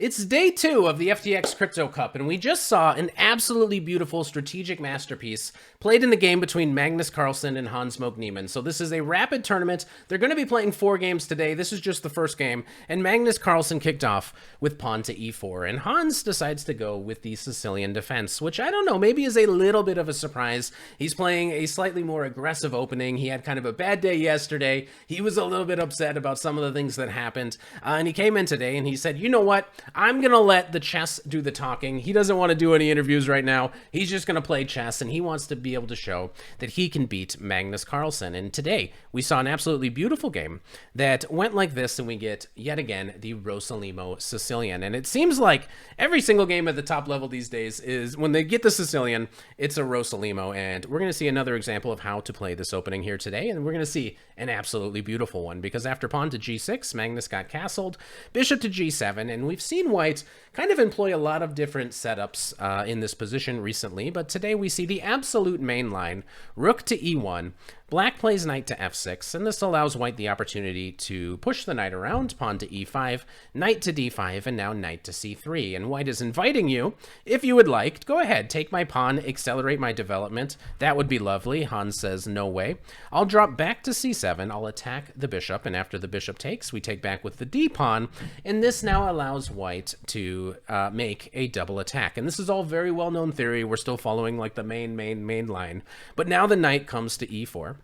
It's day 2 of the FTX Crypto Cup, and we just saw an absolutely beautiful strategic masterpiece played in the game between Magnus Carlsen and Hans Moke Niemann. So this is a rapid tournament. They're going to be playing 4 games today. This is just the first game, and Magnus Carlsen kicked off with pawn to e4, and Hans decides to go with the Sicilian defense, which I don't know, maybe is a little bit of a surprise. He's playing a slightly more aggressive opening. He had kind of a bad day yesterday. He was a little bit upset about some of the things that happened, and he came in today and he said, you know what? I'm going to let the chess do the talking. He doesn't want to do any interviews right now. He's just going to play chess, and he wants to be able to show that he can beat Magnus Carlsen. And today, we saw an absolutely beautiful game that went like this, and we get, yet again, the Rosalimo Sicilian. And it seems like every single game at the top level these days is, when they get the Sicilian, it's a Rosalimo. And we're going to see another example of how to play this opening here today, and we're going to see an absolutely beautiful one, because after pawn to g6, Magnus got castled, bishop to g7, and we've seen White kind of employ a lot of different setups in this position recently, but today we see the absolute main line, rook to e1, Black plays knight to f6, and this allows White the opportunity to push the knight around, pawn to e5, knight to d5, and now knight to c3. And White is inviting you, if you would like, go ahead, take my pawn, accelerate my development. That would be lovely. Hans says, no way. I'll drop back to c7, I'll attack the bishop, and after the bishop takes, we take back with the d-pawn, and this now allows White to make a double attack. And this is all very well-known theory. We're still following like the main line. But now the knight comes to e4.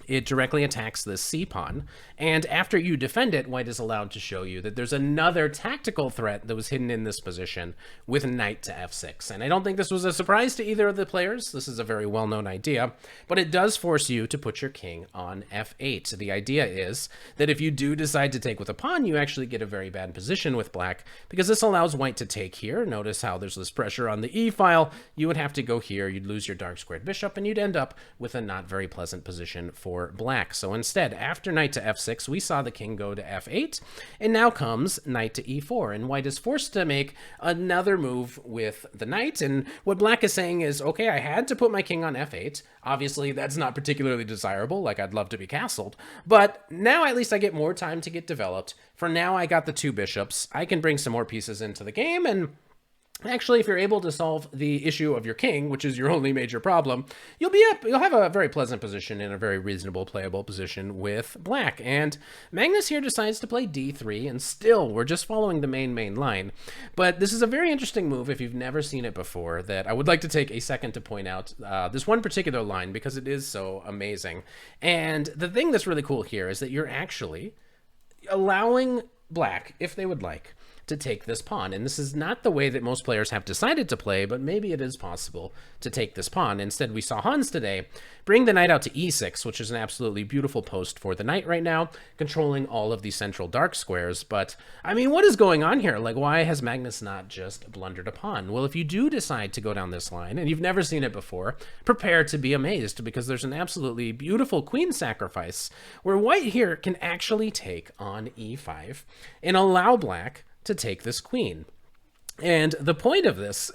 It directly attacks the c-pawn, and after you defend it, White is allowed to show you that there's another tactical threat that was hidden in this position with knight to f6. And I don't think this was a surprise to either of the players. This is a very well-known idea, but it does force you to put your king on f8. The idea is that if you do decide to take with a pawn, you actually get a very bad position with Black, because this allows White to take here. Notice how there's this pressure on the e-file. You would have to go here, you'd lose your dark squared bishop, and you'd end up with a not very pleasant position for Black. So instead, after knight to f6, we saw the king go to f8, and now comes knight to e4, and White is forced to make another move with the knight. And what Black is saying is, okay, I had to put my king on f8. Obviously, that's not particularly desirable, like I'd love to be castled, but now at least I get more time to get developed. For now, I got the 2 bishops. I can bring some more pieces into the game, and actually, if you're able to solve the issue of your king, which is your only major problem, you'll have a very pleasant position in a very reasonable playable position with Black. And Magnus here decides to play d3, and still, we're just following the main line. But this is a very interesting move if you've never seen it before, that I would like to take a second to point out this one particular line, because it is so amazing. And the thing that's really cool here is that you're actually allowing Black, if they would like, to take this pawn. And this is not the way that most players have decided to play, but maybe it is possible to take this pawn. Instead, we saw Hans today bring the knight out to e6, which is an absolutely beautiful post for the knight right now, controlling all of the central dark squares. But, I mean, what is going on here? Like, why has Magnus not just blundered a pawn? Well, if you do decide to go down this line, and you've never seen it before, prepare to be amazed, because there's an absolutely beautiful queen sacrifice, where White here can actually take on e5 and allow Black to take this queen. And the point of this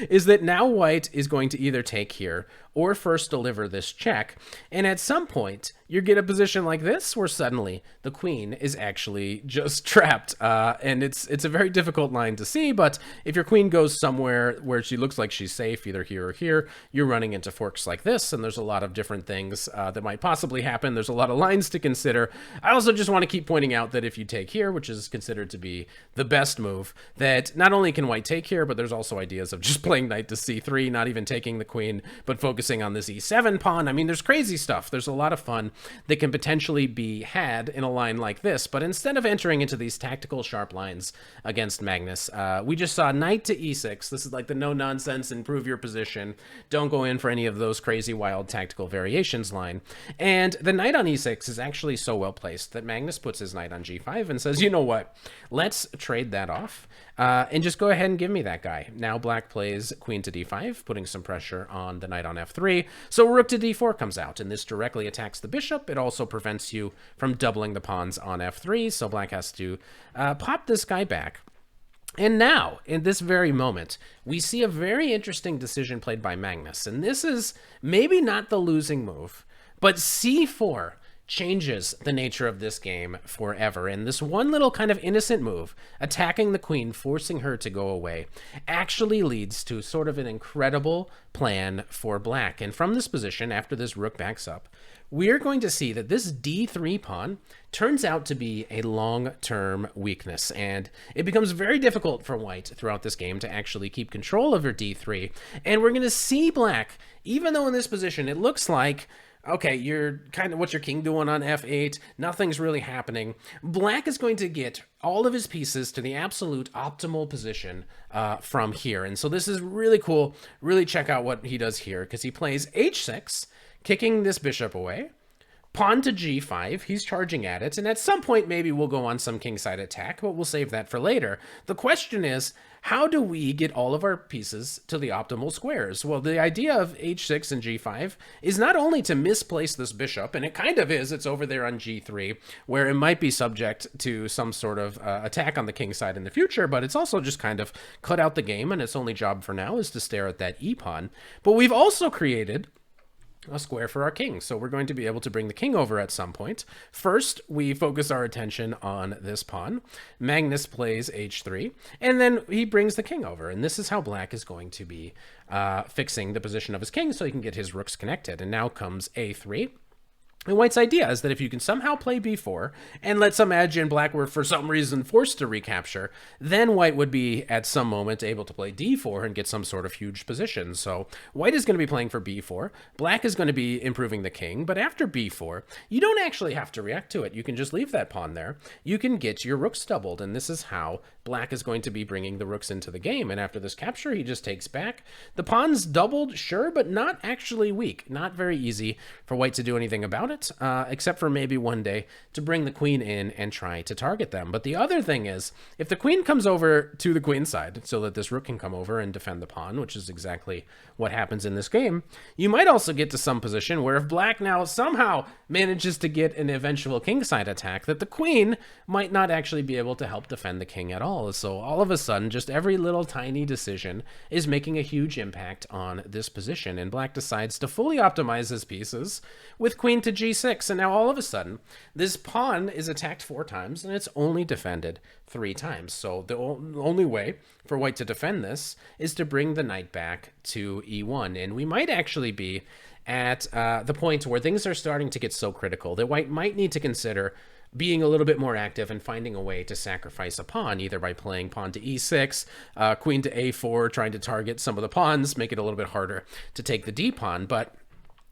is that now White is going to either take here or first deliver this check, and at some point you get a position like this where suddenly the queen is actually just trapped, and it's a very difficult line to see. But if your queen goes somewhere where she looks like she's safe, either here or here, you're running into forks like this, and there's a lot of different things that might possibly happen. There's a lot of lines to consider. I also just want to keep pointing out that if you take here, which is considered to be the best move, that not only can White take here, but there's also ideas of just playing knight to c3, not even taking the queen, but focusing on this e7 pawn. I mean, there's crazy stuff. There's a lot of fun that can potentially be had in a line like this, but instead of entering into these tactical sharp lines against Magnus, we just saw knight to e6. This is like the no-nonsense, improve your position, don't go in for any of those crazy wild tactical variations line. And the knight on e6 is actually so well placed that Magnus puts his knight on g5 and says, you know what, let's trade that off and just go ahead and give me that guy. Now Black plays queen to d5, putting some pressure on the knight on f3. So rook to d4 comes out, and this directly attacks the bishop. It also prevents you from doubling the pawns on f3, so Black has to pop this guy back. And now, in this very moment, we see a very interesting decision played by Magnus, and this is maybe not the losing move, but c4 changes the nature of this game forever. And this one little kind of innocent move, attacking the queen, forcing her to go away, actually leads to sort of an incredible plan for black. And from this position, after this rook backs up, we're going to see that this d3 pawn turns out to be a long-term weakness, and it becomes very difficult for white throughout this game to actually keep control over d3. And we're going to see black, even though in this position it looks like, okay, you're kind of, what's your king doing on f8? Nothing's really happening. Black is going to get all of his pieces to the absolute optimal position from here. And so this is really cool. Really check out what he does here, because he plays h6, kicking this bishop away. Pawn to g5, he's charging at it, and at some point maybe we'll go on some kingside attack, but we'll save that for later. The question is, how do we get all of our pieces to the optimal squares? Well, the idea of h6 and g5 is not only to misplace this bishop, and it kind of is, it's over there on g3, where it might be subject to some sort of attack on the king side in the future, but it's also just kind of cut out the game, and its only job for now is to stare at that e-pawn. But we've also created a square for our king, so we're going to be able to bring the king over at some point. First, we focus our attention on this pawn. Magnus plays h3, and then he brings the king over, and this is how black is going to be fixing the position of his king so he can get his rooks connected. And now comes a3. And white's idea is that if you can somehow play b4, and let's imagine black were for some reason forced to recapture, then white would be at some moment able to play d4 and get some sort of huge position. So white is going to be playing for b4, black is going to be improving the king, but after b4, you don't actually have to react to it. You can just leave that pawn there. You can get your rooks doubled, and this is how black is going to be bringing the rooks into the game. And after this capture, he just takes back. The pawn's doubled, sure, but not actually weak. Not very easy for white to do anything about it. Except for maybe one day to bring the queen in and try to target them. But the other thing is, if the queen comes over to the queen side so that this rook can come over and defend the pawn, which is exactly what happens in this game, you might also get to some position where if black now somehow manages to get an eventual kingside attack, that the queen might not actually be able to help defend the king at all. So all of a sudden, just every little tiny decision is making a huge impact on this position, and black decides to fully optimize his pieces with queen to g6. And now all of a sudden, this pawn is attacked 4 times, and it's only defended 3 times. So the only way for white to defend this is to bring the knight back to e1. And we might actually be at the point where things are starting to get so critical that white might need to consider being a little bit more active and finding a way to sacrifice a pawn, either by playing pawn to e6, queen to a4, trying to target some of the pawns, make it a little bit harder to take the d pawn. But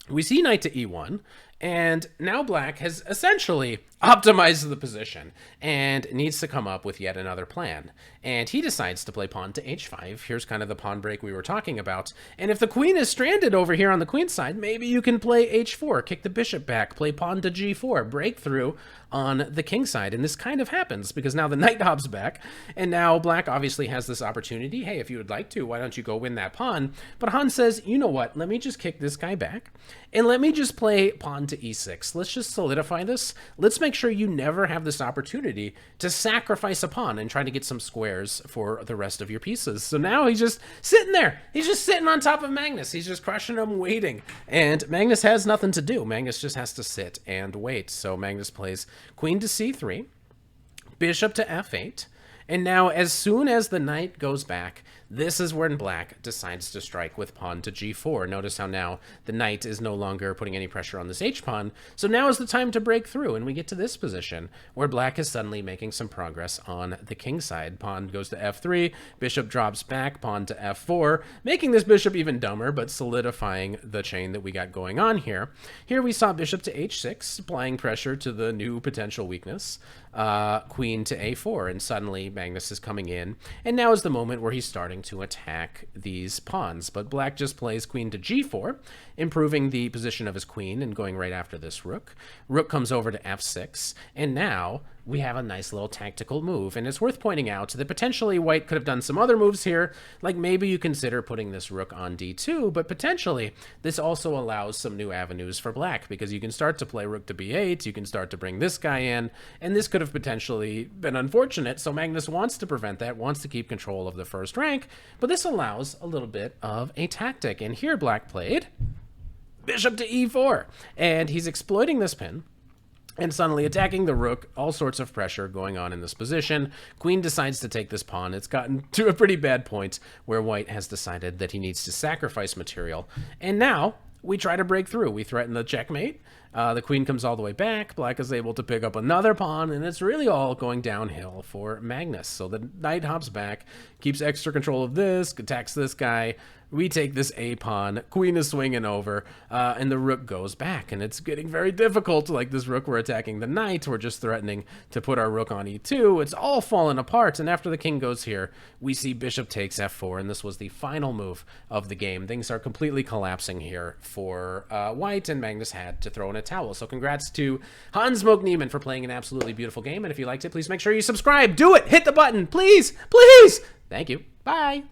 we see knight to e1, and now black has essentially optimized the position and needs to come up with yet another plan. And he decides to play pawn to h5. Here's kind of the pawn break we were talking about. And if the queen is stranded over here on the queen side, maybe you can play h4, kick the bishop back, play pawn to g4, break through on the king side. And this kind of happens because now the knight hops back, and now black obviously has this opportunity. Hey, if you would like to, why don't you go win that pawn? But Han says, you know what, let me just kick this guy back, and let me just play pawn to e6. Let's just solidify this. Let's make sure you never have this opportunity to sacrifice a pawn and try to get some squares for the rest of your pieces. So now he's just sitting there. He's just sitting on top of Magnus. He's just crushing him, waiting. And Magnus has nothing to do. Magnus just has to sit and wait. So Magnus plays queen to c3, bishop to f8. And now, as soon as the knight goes back, this is when black decides to strike with pawn to g4. Notice how now the knight is no longer putting any pressure on this h-pawn. So now is the time to break through, and we get to this position where black is suddenly making some progress on the king side. Pawn goes to f3, bishop drops back, pawn to f4, making this bishop even dumber, but solidifying the chain that we got going on here. Here we saw bishop to h6, applying pressure to the new potential weakness. Queen to a4, and suddenly Magnus is coming in, and now is the moment where he's starting to attack these pawns. But black just plays queen to g4, improving the position of his queen and going right after this rook. Rook comes over to f6, and now we have a nice little tactical move. And it's worth pointing out that potentially white could have done some other moves here, like maybe you consider putting this rook on d2, but potentially this also allows some new avenues for black, because you can start to play rook to b8, you can start to bring this guy in, and this could have potentially been unfortunate. So Magnus wants to prevent that, wants to keep control of the first rank, but this allows a little bit of a tactic. And here black played bishop to e4, and he's exploiting this pin and suddenly attacking the rook, all sorts of pressure going on in this position. Queen decides to take this pawn. It's gotten to a pretty bad point where white has decided that he needs to sacrifice material. And now we try to break through. We threaten the checkmate. The queen comes all the way back. Black is able to pick up another pawn, and it's really all going downhill for Magnus. So the knight hops back, keeps extra control of this, attacks this guy. We take this a pawn, queen is swinging over, and the rook goes back, and it's getting very difficult. Like this rook, we're attacking the knight, we're just threatening to put our rook on e2. It's all falling apart, and after the king goes here, we see bishop takes f4, and this was the final move of the game. Things are completely collapsing here for white, and Magnus had to throw in a towel. So congrats to Hans Moke Niemann for playing an absolutely beautiful game, and if you liked it, please make sure you subscribe. Do it! Hit the button! Please! Please! Thank you. Bye!